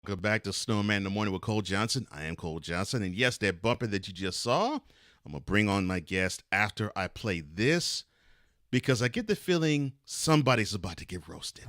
Welcome back to Snowman in the Morning with Cole Johnson. I am Cole Johnson. And yes, that bumper that you just saw, I'm going to bring on my guest after I play this because I get the feeling somebody's about to get roasted.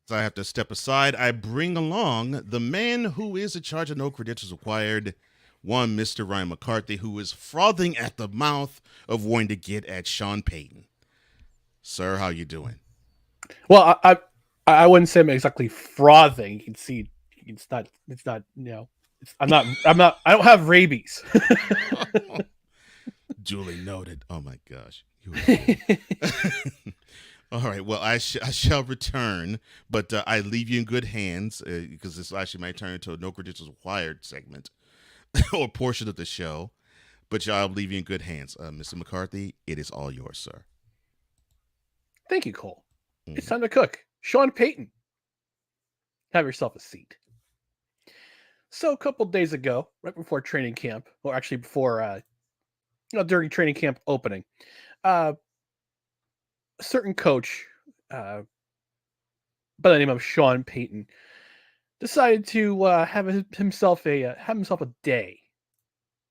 So I have to step aside. I bring along the man who is in charge of no credentials required, one Mr. Ryan McCarthy, who is frothing at the mouth of wanting to get at Sean Payton. Sir, how you doing? Well, I wouldn't say I'm exactly frothing. You can see it's not I don't have rabies. Duly noted. Oh my gosh, you a fool. All right. Well, I shall return, but I leave you in good hands because this actually might turn into a no credentials required segment or portion of the show. But I'll leave you in good hands, Mr. McCarthy. It is all yours, sir. Thank you, Cole. It's Mhm. time to cook. Sean Payton, have yourself a seat. So a couple days ago, right before training camp, or actually before during training camp opening, uh, a certain coach uh, by the name of Sean Payton decided to have himself a day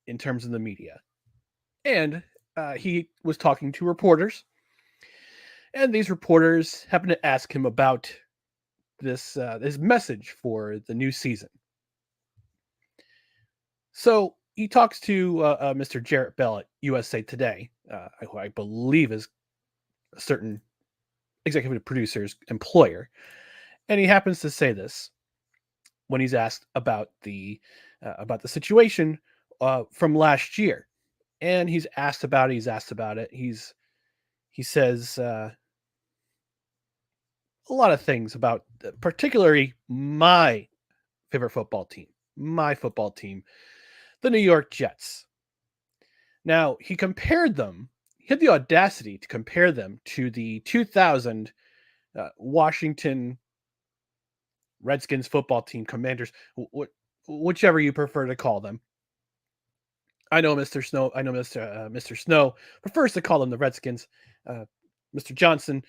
in terms of the media, and he was talking to reporters, and these reporters happened to ask him about this message for the new season. So he talks to Mr. Jarrett Bell at USA Today, who I believe is a certain executive producer's employer, and he happens to say this when he's asked about the situation from last year, and he's asked about it. He's asked about it. He says a lot of things about particularly my football team, the New York Jets. Now, he had the audacity to compare them to the 2000 Washington Redskins football team commanders, whichever you prefer to call them. I know Mr. Snow prefers to call them the Redskins. Uh, Mr. Johnson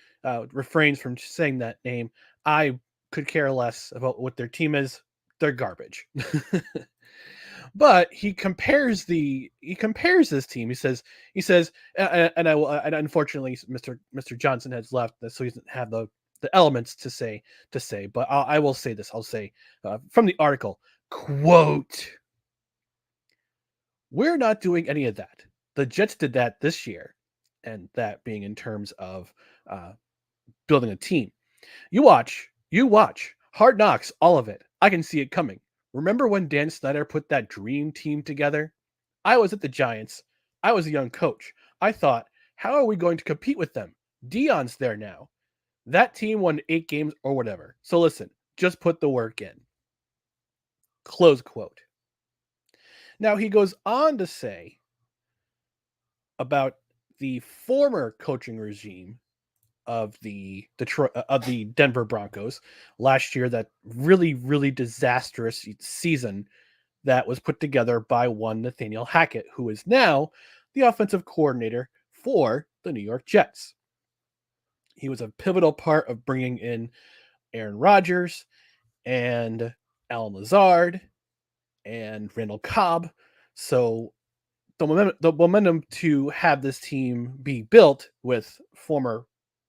refrains from saying that name. I could care less about what their team is. They're garbage. But he compares this team. He says, and unfortunately, Mr. Johnson has left, so he doesn't have the elements to say. But I will say this. I'll say from the article, quote: "We're not doing any of that. The Jets did that this year, and that being in terms of uh, building a team. You watch. Hard Knocks, all of it. I can see it coming. Remember when Dan Snyder put that dream team together? I was at the Giants. I was a young coach. I thought, how are we going to compete with them? Dion's there now. That team won 8 games or whatever. So listen, just put the work in." Close quote. Now he goes on to say about the former coaching regime of the Denver Broncos last year, that really disastrous season that was put together by one Nathaniel Hackett, who is now the offensive coordinator for the New York Jets. He was a pivotal part of bringing in Aaron Rodgers and Alan Lazard and Randall Cobb. So the momentum to have this team be built with former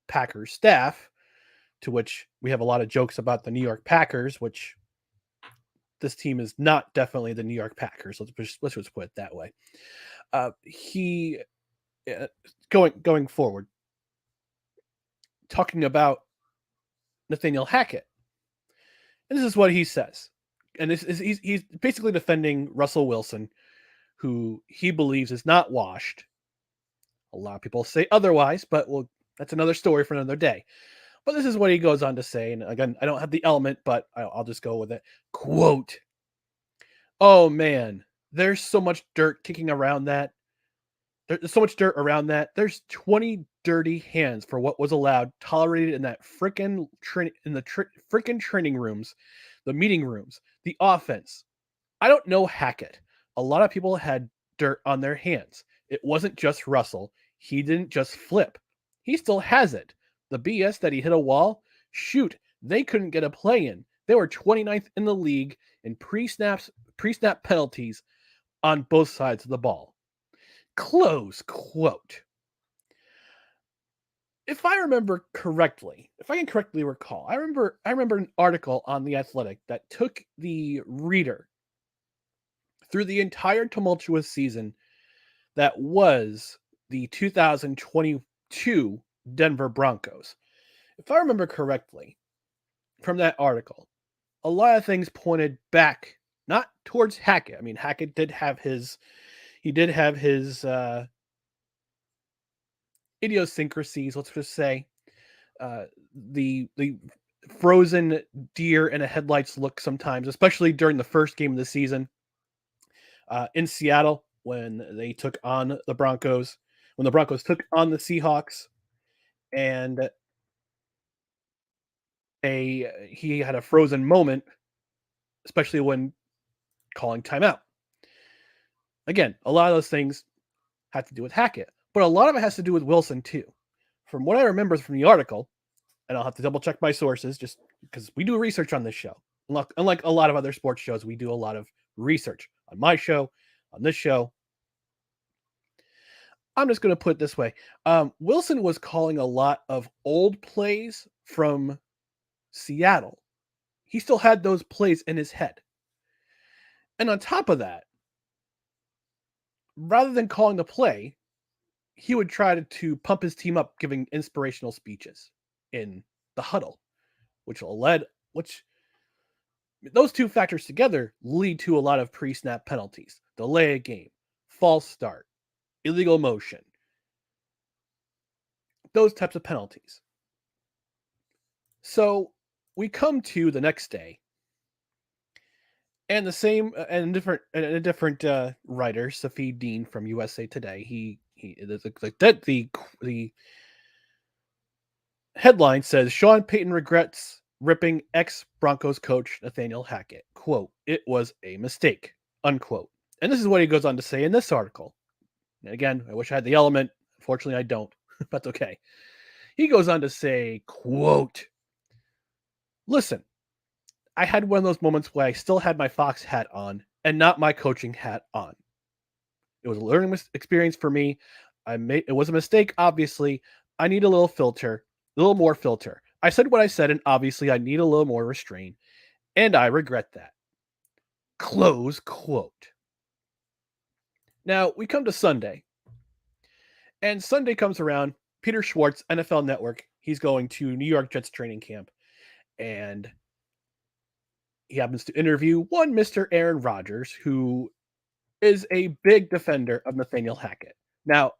Packers staff, to which we have a lot of jokes about the New York Packers, which this team is not definitely the New York Packers. Let's just put it that way. He uh, going forward, talking about Nathaniel Hackett, and this is what he says, and this is he's basically defending Russell Wilson, who he believes is not washed. A lot of people say otherwise, but well, that's another story for another day. But this is what he goes on to say, and again, I don't have the element, but I'll just go with it. Quote: "Oh man, there's so much dirt kicking around that. There's so much dirt around that. There's 20 dirty hands for what was allowed, tolerated in that frickin' training rooms, the meeting rooms, the offense. I don't know Hackett. A lot of people had dirt on their hands. It wasn't just Russell. He didn't just flip. He still has it. The BS that he hit a wall, shoot, they couldn't get a play in. They were 29th in the league in pre-snap penalties on both sides of the ball. Close quote. If I remember correctly, if I can correctly recall, I remember an article on The Athletic that took the reader through the entire tumultuous season that was the 2022 Denver Broncos. If I remember correctly from that article, a lot of things pointed back not towards Hackett. I mean, Hackett did have his idiosyncrasies, let's just say. The frozen deer in a headlights look sometimes, especially during the first game of the season in Seattle when they took on the Broncos, when the Broncos took on the Seahawks, and he had a frozen moment, especially when calling timeout. Again, a lot of those things have to do with Hackett, but a lot of it has to do with Wilson too. From what I remember from the article, and I'll have to double check my sources just because we do research on this show. Unlike a lot of other sports shows, we do a lot of research on my show, on this show. I'm just going to put it this way. Wilson was calling a lot of old plays from Seattle. He still had those plays in his head. And on top of that, rather than calling the play, he would try to pump his team up, giving inspirational speeches in the huddle, which those two factors together lead to a lot of pre-snap penalties, delay a game, false start, illegal motion, those types of penalties. So we come to the next day, and the same and a different writer, Safid Dean from USA Today. The headline says Sean Payton regrets ripping ex-Broncos coach Nathaniel Hackett. Quote, "It was a mistake," unquote. And this is what he goes on to say in this article. And again, I wish I had the element. Unfortunately, I don't. But that's okay. He goes on to say, quote, "Listen, I had one of those moments where I still had my Fox hat on and not my coaching hat on. It was a learning experience for me. It was a mistake, obviously. I need a little more filter. I said what I said, and obviously I need a little more restraint, and I regret that." Close quote. Now, we come to Sunday, and Sunday comes around. Peter Schwartz, NFL Network, he's going to New York Jets training camp, and he happens to interview one Mr. Aaron Rodgers, who is a big defender of Nathaniel Hackett. Now,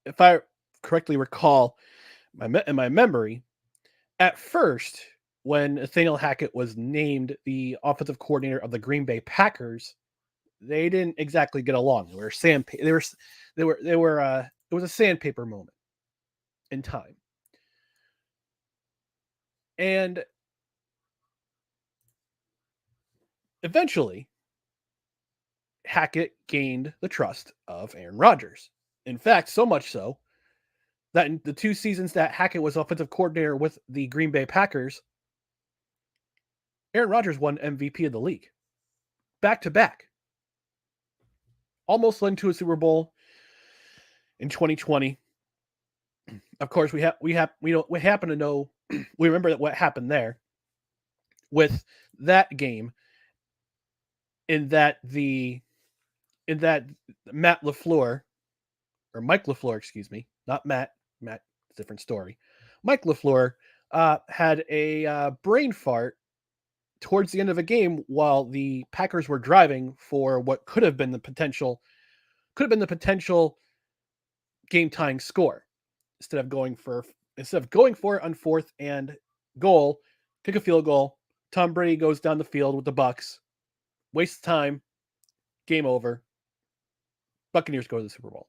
if I correctly recall in my memory, at first, when Nathaniel Hackett was named the offensive coordinator of the Green Bay Packers, they didn't exactly get along. It was a sandpaper moment in time. And eventually, Hackett gained the trust of Aaron Rodgers. In fact, so much so that in the 2 seasons that Hackett was offensive coordinator with the Green Bay Packers, Aaron Rodgers won MVP of the league. Back to back. Almost led to a Super Bowl in 2020. Of course, we happen to know we remember what happened there with that game in that Matt LaFleur, or Mike LaFleur, excuse me, not Matt, different story. Mike LaFleur had a brain fart towards the end of a game while the Packers were driving for what could have been the potential game tying score. Instead of going for it on 4th and goal, kick a field goal. Tom Brady goes down the field with the Bucks, wastes time, game over. Buccaneers go to the Super Bowl.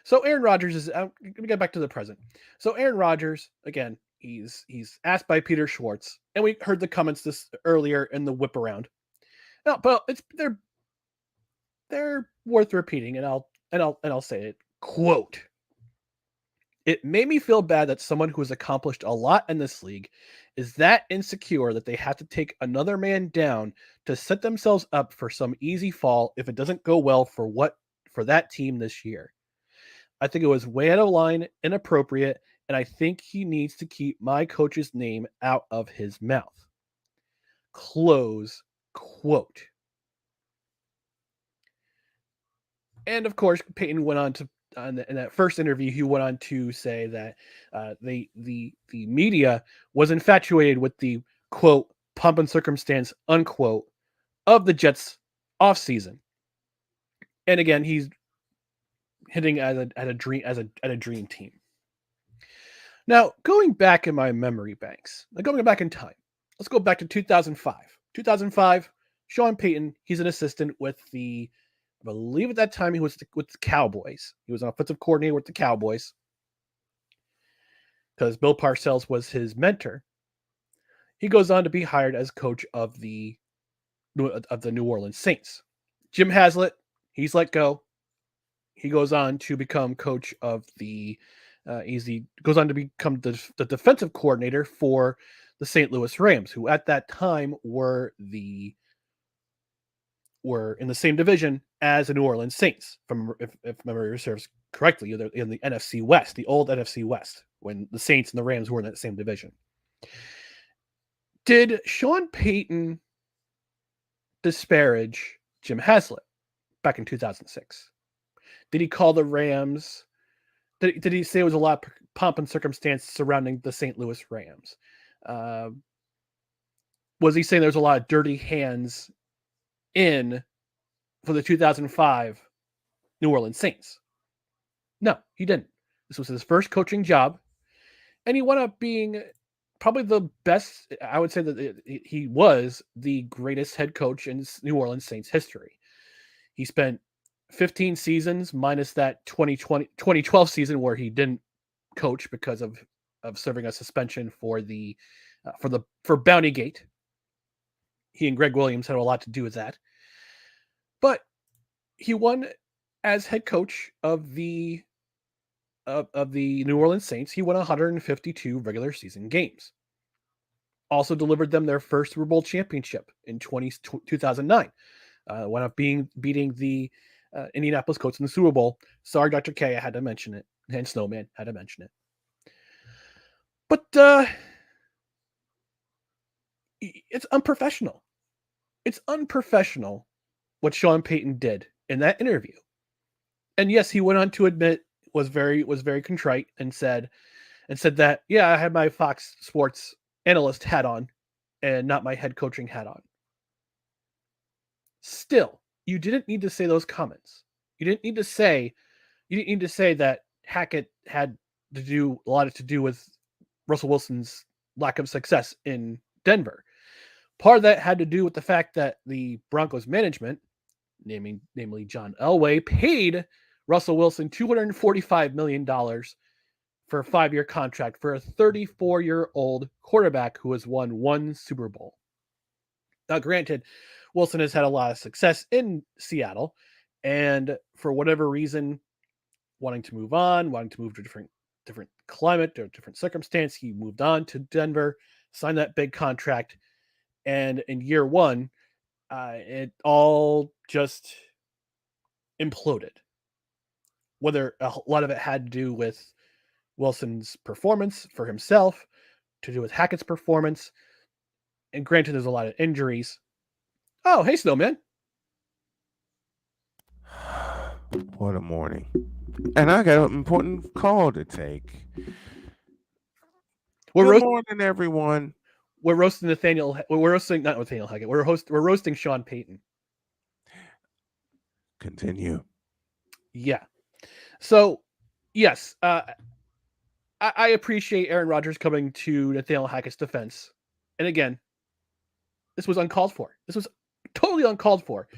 So Aaron Rodgers is. Let me get back to the present. So Aaron Rodgers, again, he's asked by Peter Schwartz, and we heard the comments this earlier in the whip around. Now, but they're worth repeating, and I'll and I'll say it, quote, "It made me feel bad that someone who has accomplished a lot in this league is that insecure that they have to take another man down to set themselves up for some easy fall if it doesn't go well for that team this year. I think it was way out of line, inappropriate, and I think he needs to keep my coach's name out of his mouth." Close quote. And of course, Peyton went on to in that first interview, he went on to say that the media was infatuated with the quote pump and circumstance unquote of the Jets offseason. And again, he's hitting at a dream at a dream team. Now, going back in my memory banks, going back in time, let's go back to 2005. 2005, Sean Payton, he's an assistant with I believe at that time he was with the Cowboys. He was an offensive coordinator with the Cowboys because Bill Parcells was his mentor. He goes on to be hired as coach of the New Orleans Saints. Jim Haslett, he's let go. He goes on to become coach of he goes on to become the defensive coordinator for the St. Louis Rams, who at that time were in the same division as the New Orleans Saints, from if memory serves correctly, they're in the NFC West, the old NFC West, when the Saints and the Rams were in that same division. Did Sean Payton disparage Jim Haslett back in 2006? Did he call the Rams? Did he say it was a lot of pomp and circumstance surrounding the St. Louis Rams? Was he saying there was a lot of dirty hands for the 2005 New Orleans Saints? No, he didn't. This was his first coaching job, and he wound up being probably the best. I would say that he was the greatest head coach in New Orleans Saints history. He spent 15 seasons minus that 2012 season where he didn't coach because of serving a suspension for Bounty Gate. He and Greg Williams had a lot to do with that. But he won as head coach of the New Orleans Saints. He won 152 regular season games. Also delivered them their first Super Bowl championship in 2009. Wound up beating the Indianapolis Colts in the Super Bowl. Sorry, Dr. K, I had to mention it. And Snowman had to mention it. But it's unprofessional. It's unprofessional what Sean Payton did in that interview. And yes, he went on to admit was very contrite and said that, yeah, I had my Fox Sports analyst hat on and not my head coaching hat on. Still, you didn't need to say those comments. You didn't need to say that Hackett had a lot to do with Russell Wilson's lack of success in Denver. Part of that had to do with the fact that the Broncos management, namely John Elway, paid Russell Wilson $245 million for a 5-year contract for a 34-year-old quarterback who has won one Super Bowl. Now, granted, Wilson has had a lot of success in Seattle, and for whatever reason, wanting to move to a different climate or different circumstance, he moved on to Denver, signed that big contract, and in year one, it all just imploded. Whether a lot of it had to do with Wilson's performance for himself, to do with Hackett's performance, and granted, there's a lot of injuries. Oh, hey, Snowman. What a morning. And I got an important call to take. Good morning, everyone. We're roasting Nathaniel. We're roasting not Nathaniel Hackett. We're roasting Sean Payton. Continue. Yeah. So, yes, I appreciate Aaron Rodgers coming to Nathaniel Hackett's defense. And again, this was uncalled for. This was totally uncalled for,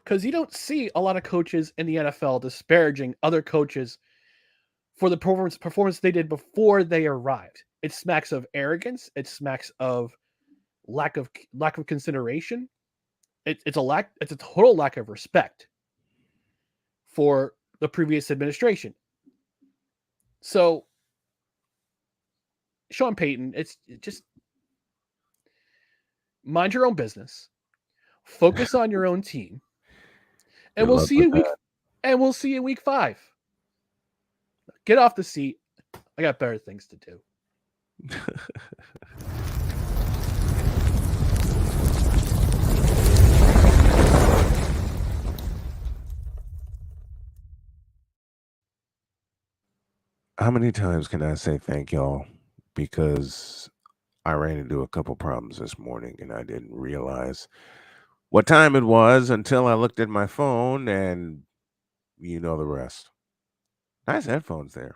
because you don't see a lot of coaches in the NFL disparaging other coaches for the performance they did before they arrived. It smacks of arrogance. It smacks of lack of consideration. It's a total lack of respect for the previous administration. So Sean Payton, just mind your own business, focus on your own team, and Good we'll luck see you with in week that. and we'll see you in week 5. Get off the seat. I got better things to do. How many times can I say thank y'all? Because I ran into a couple problems this morning and I didn't realize what time it was until I looked at my phone, and you know the rest. Nice headphones there.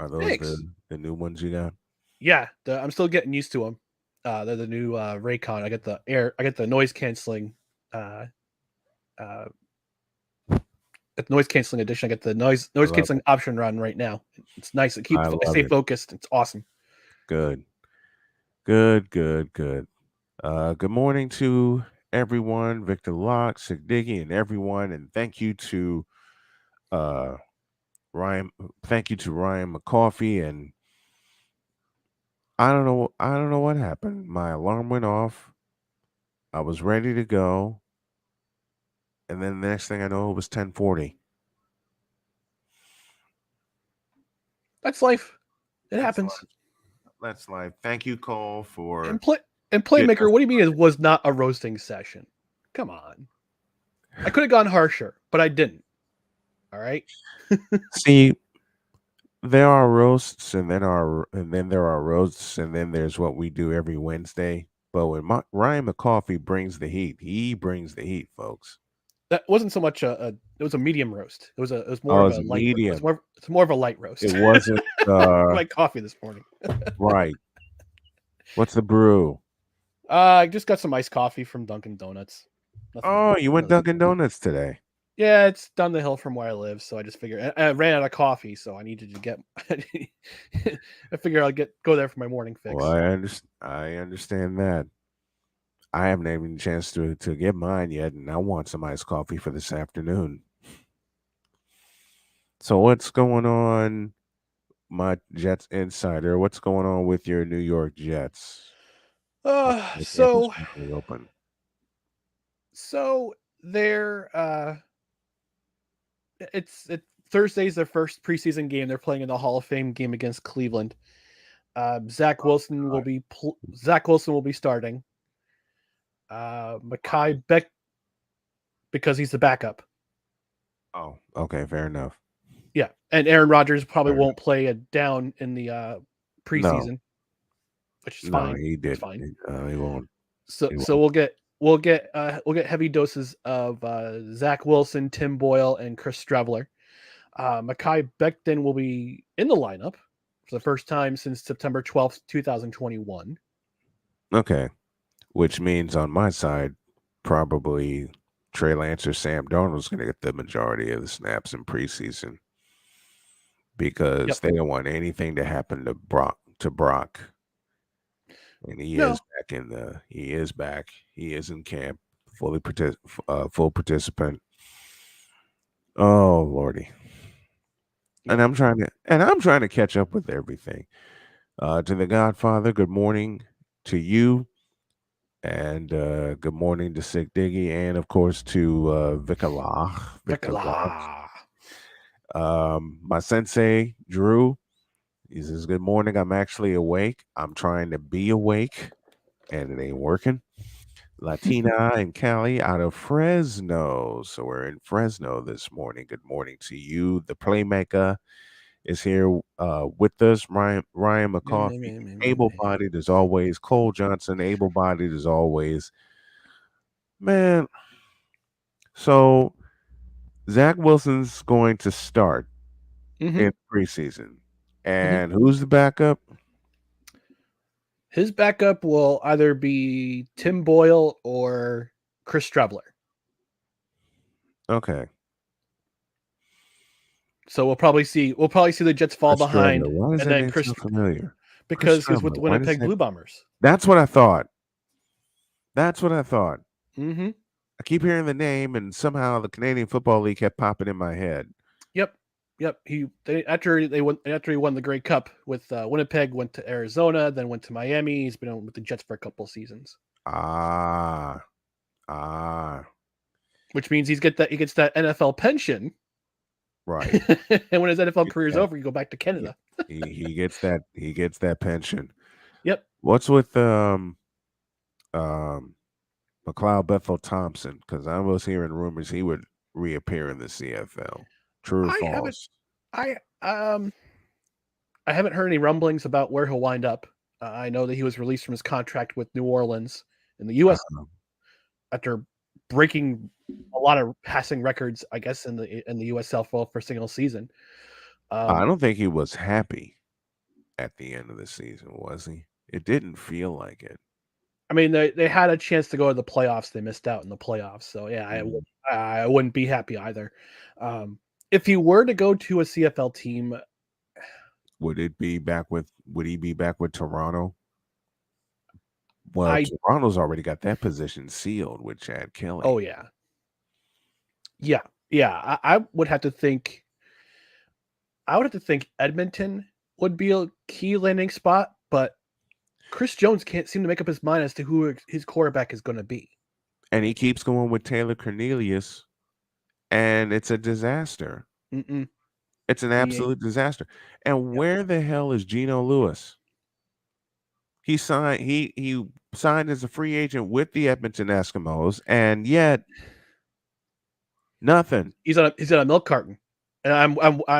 Are those Thanks. the new ones you got? Yeah, I'm still getting used to them. They're the new Raycon. I get the noise canceling. Uh, uh, the noise canceling edition. I get the noise I love canceling it. option run right now. It's nice. I I love stay it. focused. It's awesome. Good. Good, good, good. Good morning to everyone, Victor Locke, Sigdiggy, and everyone, and uh Ryan thank you to Ryan McCarthy. And I don't know what happened. My alarm went off. I was ready to go, and then the next thing I know it was 10:40. That's life. It That's happens. life. That's life. Thank you, Cole, And for getting Playmaker. us. What do you mean it was not a roasting session? Come on. I could have gone harsher, but I didn't. All right. See, there are roasts, and then there are roasts, and then there's what we do every Wednesday. But when Ryan McCarthy brings the heat, he brings the heat, folks. That wasn't so much it was a medium roast. It was more Oh, of it's a a light. medium. It's more of a light roast. It wasn't My coffee this morning. right. What's the brew? I just got some iced coffee from Dunkin' Donuts. Nothing Oh, you went really. Dunkin' Donuts today. Yeah, it's down the hill from where I live, so I just figured I ran out of coffee, so I needed to get. I figure I'll go there for my morning fix. Well, I understand that. I haven't even a chance to get mine yet, and I want some iced coffee for this afternoon. So what's going on, my Jets insider? What's going on with your New York Jets? The campus So finally open. so they're Thursday's their first preseason game. They're playing in the Hall of Fame game against Cleveland. Zach Wilson will be starting. Mekhi Beck because he's the backup. Oh, okay, fair enough. Yeah, and Aaron Rodgers probably Fair enough. won't play it down in the No, preseason, which is no, fine. he It's didn't. fine. He won't. So He so won't. we'll get heavy doses of Zach Wilson, Tim Boyle, and Chris Streveler. Mekhi Becton will be in the lineup for the first time since September 12th, 2021. Okay, which means on my side, probably Trey Lance or Sam Darnold's going to get the majority of the snaps in preseason because Yep. they don't want anything to happen to Brock. And he No. is back he is back. He is in camp, full participant. Oh lordy. Yep. I'm trying to catch up with everything. To the Godfather, good morning to you. And good morning to Sick Diggy, and of course to Victor Locke. My sensei, Drew, he says, good morning. I'm actually awake. I'm trying to be awake, and it ain't working. Latina and Cali out of Fresno. So we're in Fresno this morning. Good morning to you. The Playmaker is here with us. Ryan McCarthy, able-bodied as always. Cole Johnson, able-bodied as always. Man, so Zach Wilson's going to start in preseason. And who's the backup? His backup will either be Tim Boyle or Chris Streveler. Okay. So we'll probably see the Jets fall Chris behind, Streveler. Why does and that then name sound familiar? because he's with the Winnipeg Blue Bombers. That's what I thought. That's what I thought. Mm-hmm. I keep hearing the name, and somehow the Canadian Football League kept popping in my head. Yep. Yep. After he won the Grey Cup with Winnipeg, went to Arizona, then went to Miami. He's been on with the Jets for a couple seasons. Ah. Which means he gets that NFL pension. Right. And when his NFL Gets career is that. over, you go back to Canada. He gets that pension. Yep. What's with McLeod Bethel Thompson? Because I was hearing rumors he would reappear in the CFL. True or I haven't false? I haven't heard any rumblings about where he'll wind up. I know that he was released from his contract with New Orleans in the U.S. Uh, after breaking a lot of passing records, I guess, in the USL for a single season. I don't think he was happy at the end of the season, was he? It didn't feel like it. I mean, they had a chance to go to the playoffs. They missed out in the playoffs. So yeah, Mm. I wouldn't be happy either. If he were to go to a CFL team, Would he be back with Toronto? Well, I Toronto's already got that position sealed with Chad Kelly. oh yeah, yeah. I would have to think. I would have to think Edmonton would be a key landing spot, but Chris Jones can't seem to make up his mind as to who his quarterback is going to be. And he keeps going with Taylor Cornelius, and it's a disaster. Mm-mm. It's an absolute disaster. And where the hell is Geno Lewis? He signed as a free agent with the Edmonton Eskimos, and yet nothing. He's on a milk carton, and I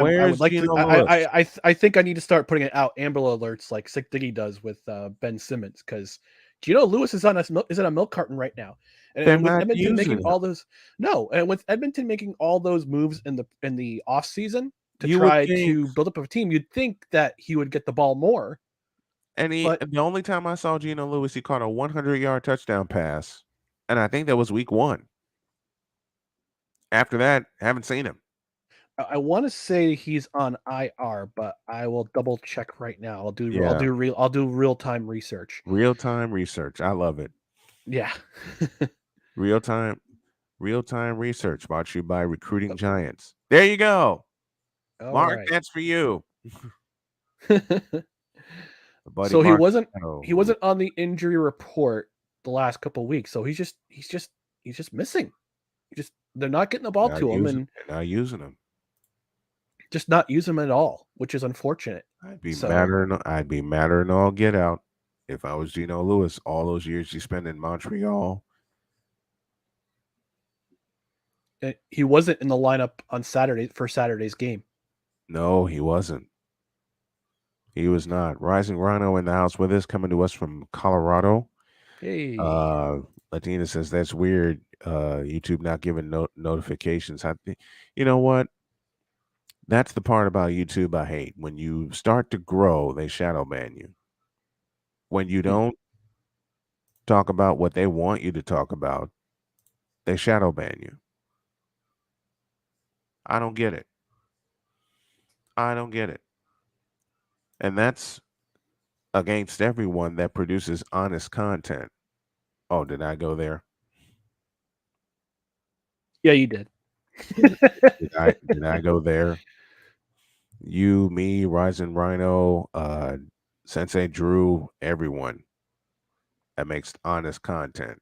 Where's would like Geno to. Lewis? I think I need to start putting it out Amber Alerts like Sick Diggy does with Ben Simmons, because Geno Lewis is on a milk carton right now, They're and with not Edmonton making using him. all those with Edmonton making all those moves in the off season to You would try think, to build up a team, you'd think that he would get the ball more. and But the only time I saw Geno Lewis, he caught a 100-yard touchdown pass, and I think that was week 1. After that, haven't seen him. I want to say he's on IR, but I will double check right now. I'll do real time research. Real-time research. I love it. Yeah. Real-time research brought to you by Recruiting Giants. There you go. All Mark, right. that's for you. Buddy So Mark. he wasn't on the injury report the last couple of weeks. So he's just missing. They're not getting the ball to him, and they're not using him. just not use him at all, which is unfortunate. I'd be madder than all get out if I was Geno Lewis. All those years he spent in Montreal. He wasn't in the lineup on Saturday's game. No, he wasn't. He was not. Rising Rhino in the house with us, coming to us from Colorado. Hey. Latina says that's weird. YouTube not giving notifications. You know what? That's the part about YouTube I hate. When you start to grow, they shadow ban you. When you don't talk about what they want you to talk about, they shadow ban you. I don't get it. And that's against everyone that produces honest content. Oh, did I go there? Yeah, you did. Did I go there? You, me, Rising Rhino, Sensei Drew, everyone that makes honest content.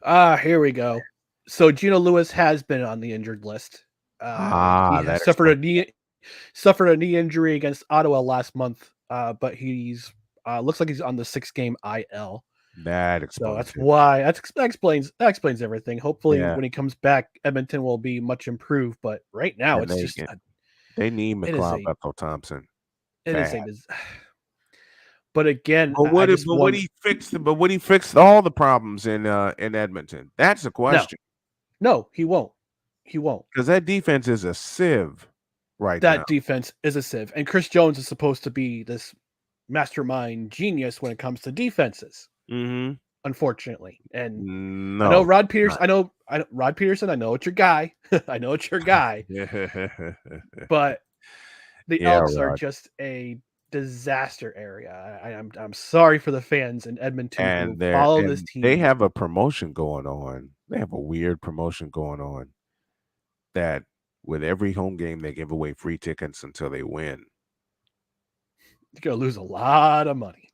Here we go. So Geno Lewis has been on the injured list. He has suffered a knee injury against Ottawa last month, but he's looks like he's on the 6-game IL. That explains. So that's why that explains everything. Hopefully, when he comes back, Edmonton will be much improved. But right now, And it's they need McLeod Bethel Thompson. It is a. But again, but would he fix all the problems in Edmonton? That's the question. No, he won't. He won't, because that defense is a sieve right now. That defense is a sieve, and Chris Jones is supposed to be this mastermind genius when it comes to defenses. Mm-hmm. Unfortunately, and I know Rod Peterson. I know Rod Peterson. I know it's your guy. I know it's your guy. But the Elks are just a disaster area. I'm sorry for the fans in Edmonton who follow this team. They have a promotion going on. They have a weird promotion going on that With every home game, they give away free tickets until they win. You're gonna lose a lot of money.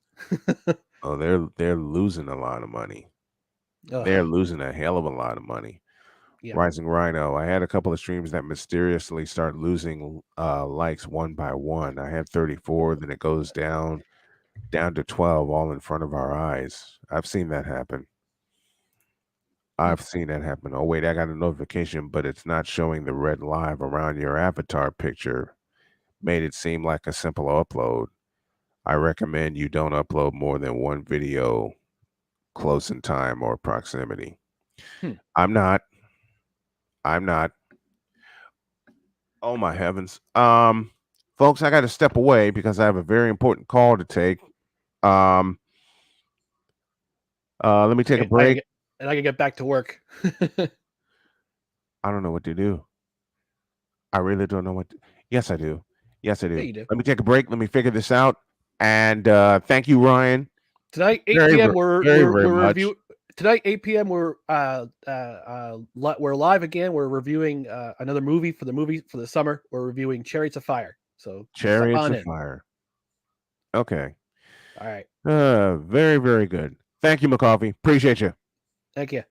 Oh, they're losing a lot of money. They're Ugh, losing a hell of a lot of money. yeah. Rising Rhino, I had a couple of streams that mysteriously start losing likes one by one. I had 34, then it goes down to 12 all in front of our eyes. I've seen that happen. I've seen that happen. Oh wait, I got a notification, but it's not showing the red live around your avatar picture. Made it seem like a simple upload. I recommend you don't upload more than one video close in time or proximity. Hmm. I'm not. I'm not. Oh my heavens. Folks, I got to step away because I have a very important call to take. Um let me take a Okay, I break. can get back to work. I don't know what to do. I really don't know what to... Yes, I do. Yes, I Yeah, do. you do. Let me take a break. Let me figure this out. And thank you, Ryan. Tonight, 8 Very, p.m. very, very We're much. Tonight, 8 p.m. We're live again. We're reviewing another movie for the summer. We're reviewing Chariots of Fire. So step Chariots on of in. Fire. Okay. All right. Very, very good. Thank you, McCarthy. Appreciate you. Thank you.